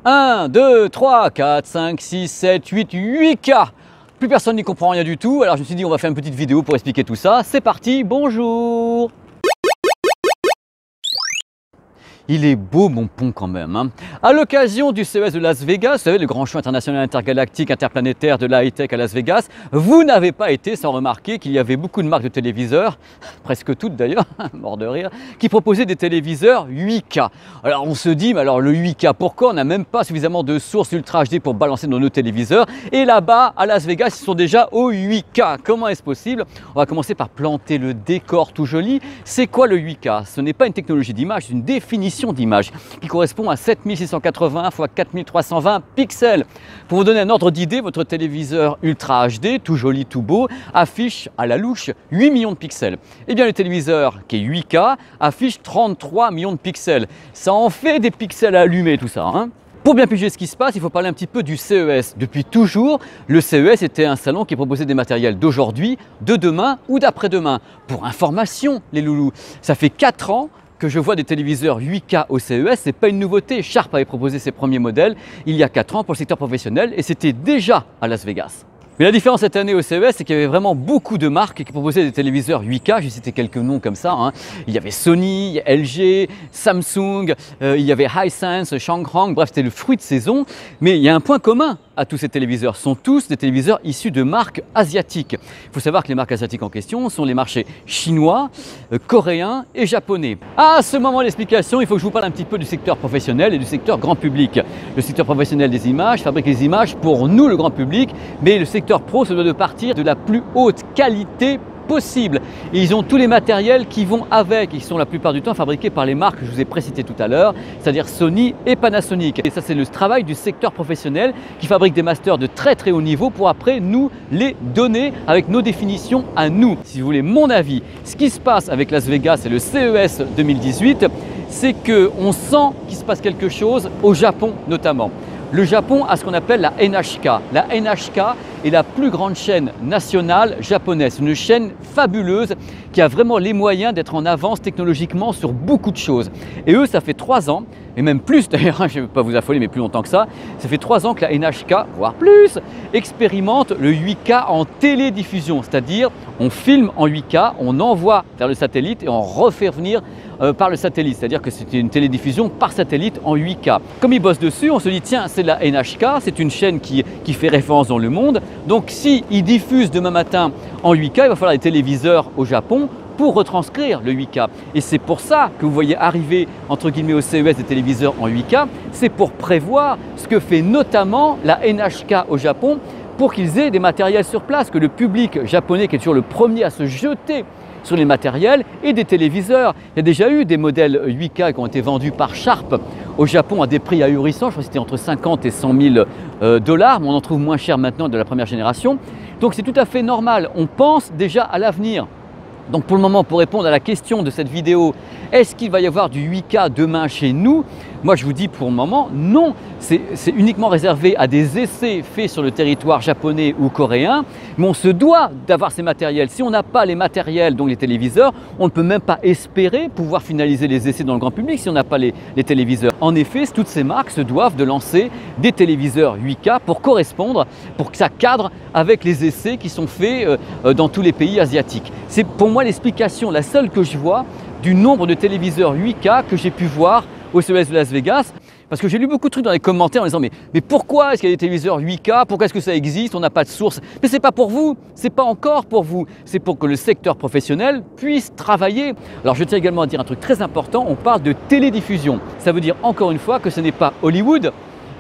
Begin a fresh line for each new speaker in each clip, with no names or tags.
1, 2, 3, 4, 5, 6, 7, 8, 8K. Plus personne n'y comprend rien du tout, alors je me suis dit on va faire une petite vidéo pour expliquer tout ça. C'est parti, bonjour! Il est beau mon pont quand même. Hein. À l'occasion du CES de Las Vegas, vous savez, le grand show international intergalactique interplanétaire de la high-tech à Las Vegas, vous n'avez pas été sans remarquer qu'il y avait beaucoup de marques de téléviseurs, presque toutes d'ailleurs, mort de rire, qui proposaient des téléviseurs 8K. Alors on se dit, mais alors le 8K, pourquoi on n'a même pas suffisamment de sources Ultra HD pour balancer dans nos téléviseurs? Et là-bas, à Las Vegas, ils sont déjà au 8K. Comment est-ce possible? On va commencer par planter le décor tout joli. C'est quoi le 8K? Ce n'est pas une technologie d'image, c'est une définition d'image qui correspond à 7680 x 4320 pixels. Pour vous donner un ordre d'idée, votre téléviseur Ultra HD, tout joli, tout beau, affiche à la louche 8 millions de pixels. Et bien le téléviseur qui est 8K affiche 33 millions de pixels. Ça en fait des pixels à allumer tout ça. Hein. Pour bien piger ce qui se passe, il faut parler un petit peu du CES. Depuis toujours, le CES était un salon qui proposait des matériels d'aujourd'hui, de demain ou d'après-demain. Pour information, les loulous, ça fait 4 ans que je vois des téléviseurs 8K au CES, c'est pas une nouveauté. Sharp avait proposé ses premiers modèles il y a 4 ans pour le secteur professionnel et c'était déjà à Las Vegas. Mais la différence cette année au CES, c'est qu'il y avait vraiment beaucoup de marques qui proposaient des téléviseurs 8K. J'ai cité quelques noms comme ça. Hein. Il y avait Sony, LG, Samsung, il y avait Hisense, Shanghai. Bref, c'était le fruit de saison. Mais il y a un point commun à tous ces téléviseurs. Ce sont tous des téléviseurs issus de marques asiatiques. Il faut savoir que les marques asiatiques en question sont les marchés chinois, coréens et japonais. À ce moment de l'explication, il faut que je vous parle un petit peu du secteur professionnel et du secteur grand public. Le secteur professionnel des images fabrique les images pour nous, le grand public, mais le secteur pro se doit de partir de la plus haute qualité possible. Et ils ont tous les matériels qui vont avec, ils sont la plupart du temps fabriqués par les marques que je vous ai précitées tout à l'heure, c'est-à-dire Sony et Panasonic. Et ça, c'est le travail du secteur professionnel qui fabrique des masters de très très haut niveau pour après nous les donner avec nos définitions à nous. Si vous voulez mon avis, ce qui se passe avec Las Vegas et le CES 2018, c'est qu'on sent qu'il se passe quelque chose au Japon notamment. Le Japon a ce qu'on appelle la NHK. La NHK est la plus grande chaîne nationale japonaise, une chaîne fabuleuse qui a vraiment les moyens d'être en avance technologiquement sur beaucoup de choses. Et eux, ça fait 3 ans, et même plus d'ailleurs, je ne vais pas vous affoler, mais plus longtemps que ça fait 3 ans que la NHK, voire plus, expérimente le 8K en télédiffusion, c'est-à-dire on filme en 8K, on envoie vers le satellite et on refait venir par le satellite, c'est-à-dire que c'est une télédiffusion par satellite en 8K. Comme ils bossent dessus, on se dit tiens, c'est la NHK, c'est une chaîne qui fait référence dans le monde, donc si ils diffusent demain matin en 8K, il va falloir des téléviseurs au Japon pour retranscrire le 8K. Et c'est pour ça que vous voyez arriver entre guillemets au CES des téléviseurs en 8K, c'est pour prévoir ce que fait notamment la NHK au Japon pour qu'ils aient des matériels sur place, que le public japonais qui est toujours le premier à se jeter sur les matériels et des téléviseurs. Il y a déjà eu des modèles 8K qui ont été vendus par Sharp au Japon à des prix ahurissants, je crois que c'était entre 50 et 100 000 dollars, mais on en trouve moins cher maintenant de la première génération. Donc c'est tout à fait normal, on pense déjà à l'avenir. Donc pour le moment, pour répondre à la question de cette vidéo, est-ce qu'il va y avoir du 8K demain chez nous? Moi je vous dis pour le moment non, c'est uniquement réservé à des essais faits sur le territoire japonais ou coréen, mais on se doit d'avoir ces matériels. Si on n'a pas les matériels, donc les téléviseurs, on ne peut même pas espérer pouvoir finaliser les essais dans le grand public si on n'a pas les téléviseurs. En effet, toutes ces marques se doivent de lancer des téléviseurs 8K pour correspondre, pour que ça cadre avec les essais qui sont faits dans tous les pays asiatiques. C'est pour moi l'explication, la seule que je vois, du nombre de téléviseurs 8K que j'ai pu voir au CES de Las Vegas. Parce que j'ai lu beaucoup de trucs dans les commentaires en disant mais pourquoi est-ce qu'il y a des téléviseurs 8K? Pourquoi est-ce que ça existe? On n'a pas de source. Mais ce n'est pas pour vous, ce n'est pas encore pour vous. C'est pour que le secteur professionnel puisse travailler. Alors je tiens également à dire un truc très important, on parle de télédiffusion. Ça veut dire encore une fois que ce n'est pas Hollywood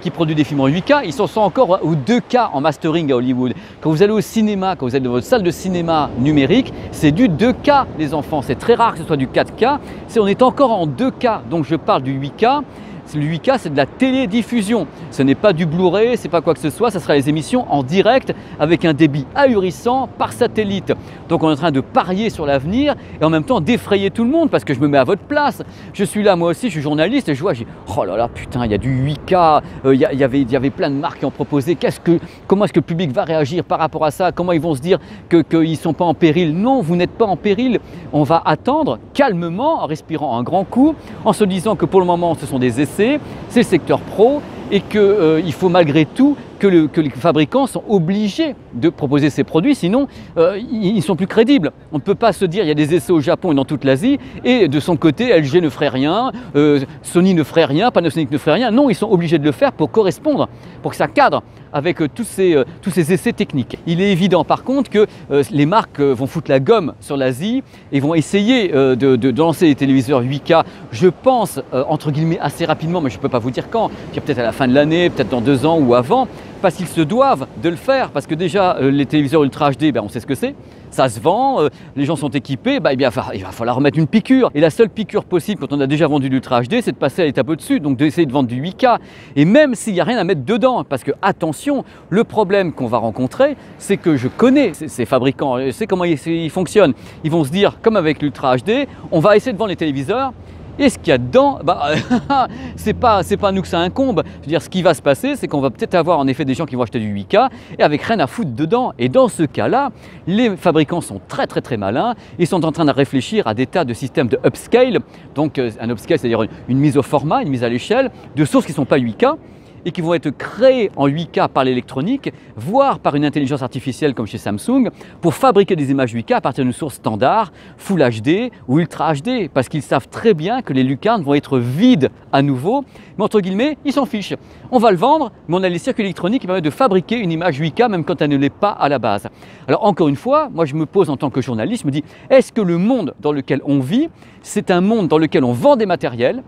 qui produit des films en 8K, ils sont encore au 2K en mastering à Hollywood. Quand vous allez au cinéma, quand vous êtes dans votre salle de cinéma numérique, c'est du 2K les enfants. C'est très rare que ce soit du 4K, on est encore en 2K. Donc je parle du 8K. Le 8K, c'est de la télédiffusion. Ce n'est pas du Blu-ray, c'est pas quoi que ce soit. Ça sera les émissions en direct avec un débit ahurissant par satellite. Donc on est en train de parier sur l'avenir et en même temps d'effrayer tout le monde parce que je me mets à votre place. Je suis là, moi aussi, je suis journaliste et je vois, oh là là, putain, il y a du 8K. Il y avait plein de marques qui ont proposé. Comment est-ce que le public va réagir par rapport à ça? Comment ils vont se dire qu'ils ne sont pas en péril? Non, vous n'êtes pas en péril. On va attendre calmement, en respirant un grand coup, en se disant que pour le moment, ce sont des essais. C'est le secteur pro et qu'il faut malgré tout que les fabricants sont obligés de proposer ces produits, sinon ils ne sont plus crédibles. On ne peut pas se dire il y a des essais au Japon et dans toute l'Asie et de son côté LG ne ferait rien, Sony ne ferait rien, Panasonic ne ferait rien. Non, ils sont obligés de le faire pour correspondre, pour que ça cadre avec tous ces essais techniques. Il est évident par contre que les marques vont foutre la gomme sur l'Asie et vont essayer de lancer les téléviseurs 8K, je pense, entre guillemets assez rapidement, mais je ne peux pas vous dire quand, peut-être à la fin de l'année, peut-être dans 2 ans ou avant, parce qu'ils se doivent de le faire, parce que déjà les téléviseurs Ultra HD, on sait ce que c'est, ça se vend, les gens sont équipés, il va falloir remettre une piqûre. Et la seule piqûre possible quand on a déjà vendu l'Ultra HD, c'est de passer à l'étape au-dessus, donc d'essayer de vendre du 8K. Et même s'il n'y a rien à mettre dedans, parce que attention, le problème qu'on va rencontrer, c'est que je connais ces fabricants, je sais comment ils fonctionnent. Ils vont se dire, comme avec l'Ultra HD, on va essayer de vendre les téléviseurs. Et ce qu'il y a dedans, c'est pas à nous que ça incombe. Je veux dire, ce qui va se passer, c'est qu'on va peut-être avoir en effet des gens qui vont acheter du 8K et avec rien à foutre dedans. Et dans ce cas-là, les fabricants sont très malins et sont en train de réfléchir à des tas de systèmes de upscale. Donc un upscale, c'est-à-dire une mise au format, une mise à l'échelle de sources qui ne sont pas 8K. Et qui vont être créés en 8K par l'électronique, voire par une intelligence artificielle comme chez Samsung, pour fabriquer des images 8K à partir d'une source standard, Full HD ou Ultra HD, parce qu'ils savent très bien que les lucarnes vont être vides à nouveau, mais entre guillemets, ils s'en fichent. On va le vendre, mais on a les circuits électroniques qui permettent de fabriquer une image 8K même quand elle ne l'est pas à la base. Alors encore une fois, moi je me pose en tant que journaliste, je me dis, est-ce que le monde dans lequel on vit, c'est un monde dans lequel on vend des matériels,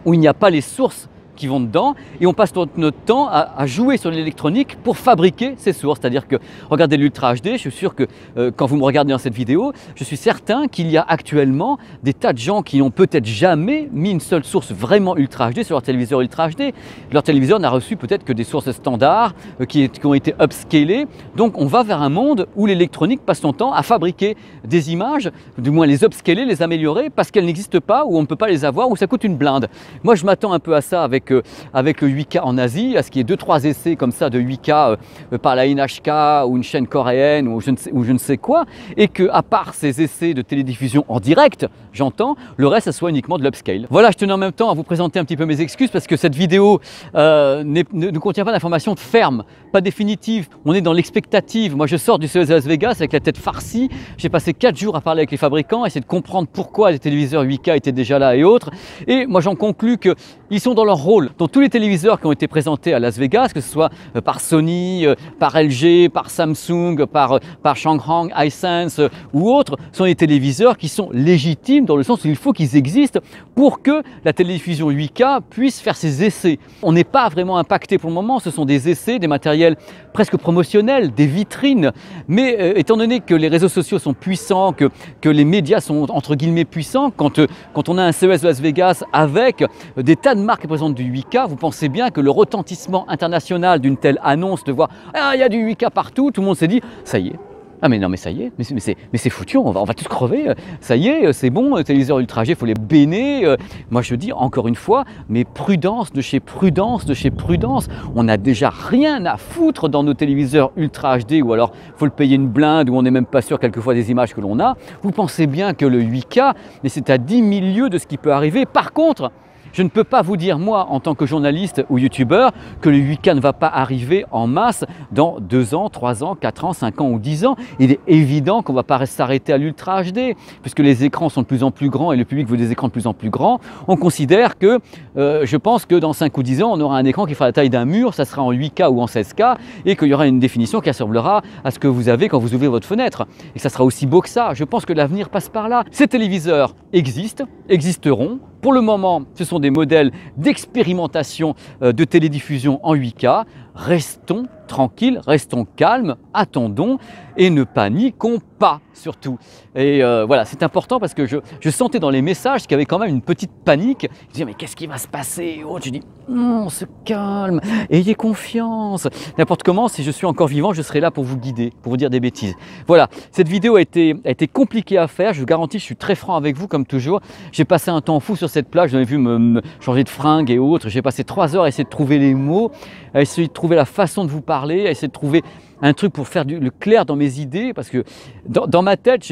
où il n'y a pas les sources qui vont dedans et on passe notre temps à jouer sur l'électronique pour fabriquer ces sources. C'est-à-dire que, regardez l'Ultra HD, je suis sûr que quand vous me regardez dans cette vidéo, je suis certain qu'il y a actuellement des tas de gens qui n'ont peut-être jamais mis une seule source vraiment Ultra HD sur leur téléviseur Ultra HD. Leur téléviseur n'a reçu peut-être que des sources standards qui ont été upscalées. Donc on va vers un monde où l'électronique passe son temps à fabriquer des images, du moins les upscaler, les améliorer parce qu'elles n'existent pas, ou on ne peut pas les avoir, ou ça coûte une blinde. Moi je m'attends un peu à ça avec le 8K en Asie, à ce qu'il y ait 2-3 essais comme ça de 8K par la NHK ou une chaîne coréenne ou je ne sais quoi, et que à part ces essais de télédiffusion en direct, j'entends, le reste ça soit uniquement de l'upscale. Voilà, je tenais en même temps à vous présenter un petit peu mes excuses parce que cette vidéo ne contient pas d'informations fermes, pas définitives. On est dans l'expectative. Moi je sors du CES de Las Vegas avec la tête farcie, j'ai passé 4 jours à parler avec les fabricants, essayer de comprendre pourquoi les téléviseurs 8K étaient déjà là et autres, et moi j'en conclus qu'ils sont dans leur rôle. Dans tous les téléviseurs qui ont été présentés à Las Vegas, que ce soit par Sony, par LG, par Samsung, par Shanghai, Hisense ou autres, sont des téléviseurs qui sont légitimes dans le sens où il faut qu'ils existent pour que la télévision 8K puisse faire ses essais. On n'est pas vraiment impacté pour le moment, ce sont des essais, des matériels presque promotionnels, des vitrines, mais étant donné que les réseaux sociaux sont puissants, que les médias sont entre guillemets puissants, quand on a un CES de Las Vegas avec des tas de marques qui présentent du 8K, vous pensez bien que le retentissement international d'une telle annonce de voir « Ah, il y a du 8K partout », tout le monde s'est dit « Ça y est, ah mais non mais ça y est, mais c'est foutu, on va tous crever, ça y est, c'est bon, les téléviseurs Ultra HD, il faut les béner ». Moi je dis encore une fois, mais prudence de chez prudence de chez prudence, on n'a déjà rien à foutre dans nos téléviseurs Ultra HD, ou alors il faut le payer une blinde, ou on n'est même pas sûr quelquefois des images que l'on a. Vous pensez bien que le 8K, mais c'est à 10 000 lieues de ce qui peut arriver. Par contre, je ne peux pas vous dire, moi, en tant que journaliste ou youtubeur, que le 8K ne va pas arriver en masse dans 2 ans, 3 ans, 4 ans, 5 ans ou 10 ans. Il est évident qu'on ne va pas s'arrêter à l'Ultra HD, puisque les écrans sont de plus en plus grands et le public veut des écrans de plus en plus grands. On considère que, je pense que dans 5 ou 10 ans, on aura un écran qui fera la taille d'un mur, ça sera en 8K ou en 16K, et qu'il y aura une définition qui ressemblera à ce que vous avez quand vous ouvrez votre fenêtre. Et ça sera aussi beau que ça. Je pense que l'avenir passe par là. Ces téléviseurs existeront. Pour le moment, ce sont des modèles d'expérimentation de télédiffusion en 8K. Restons tranquilles, restons calmes, attendons et ne paniquons pas surtout. Et voilà, c'est important parce que je sentais dans les messages qu'il y avait quand même une petite panique. Je disais mais qu'est-ce qui va se passer? Je dis on se calme, ayez confiance. N'importe comment, si je suis encore vivant, je serai là pour vous guider, pour vous dire des bêtises. Voilà, cette vidéo a été compliquée à faire, je vous garantis, je suis très franc avec vous comme toujours. J'ai passé un temps fou sur cette plage, vous avez vu me changer de fringues et autres. J'ai passé 3 heures à essayer de trouver les mots, à essayer de trouver la façon de vous parler, à essayer de trouver un truc pour faire le clair dans mes idées, parce que dans ma tête,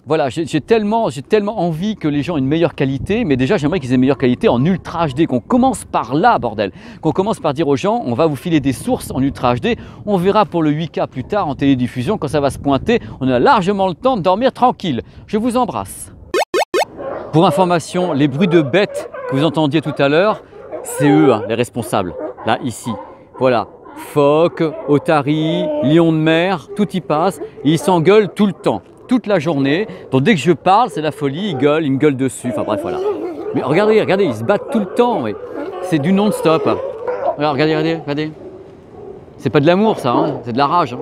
Voilà, j'ai tellement envie que les gens aient une meilleure qualité, mais déjà j'aimerais qu'ils aient une meilleure qualité en Ultra HD, qu'on commence par là, bordel. Qu'on commence par dire aux gens, on va vous filer des sources en Ultra HD, on verra pour le 8K plus tard en télédiffusion quand ça va se pointer, on a largement le temps de dormir tranquille. Je vous embrasse. Pour information, les bruits de bêtes que vous entendiez tout à l'heure, c'est eux hein, les responsables, là, ici. Voilà, phoques, otaries, lions de mer, tout y passe, et ils s'engueulent tout le temps. Toute la journée, donc dès que je parle, c'est la folie, ils me gueulent dessus, enfin bref, voilà. Mais regardez, regardez, ils se battent tout le temps, oui. C'est du non-stop. Regardez, regardez, regardez. C'est pas de l'amour ça, hein, c'est de la rage. Hein.